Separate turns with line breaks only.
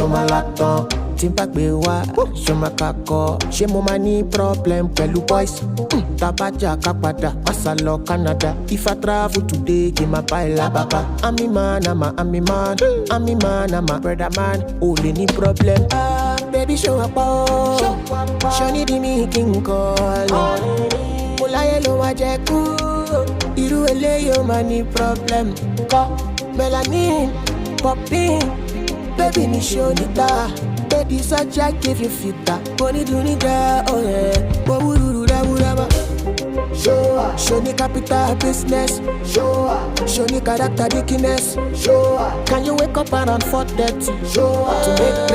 show my laptop. Timpa gbe wa, show my kako. Ṣé mo máa ní problem pẹ̀lú boys? Tabaja kapada, masalo Canada. If I travel today, give my buy la baba. I'm a man, I'm a man. I'm a man, I'm a brother man. Only ni problem. Baby show up, show ni di mi king call. Mulaye lo wa je ku, iru eleyo ma ni problem. Ko melanin, popping, baby ni show ni ta. Baby such I give you fita. Boni do ni da, oh yeah. Wawuru da wuraba. Show me capital business. Show me character dickiness. Can you wake up around 4:30 to make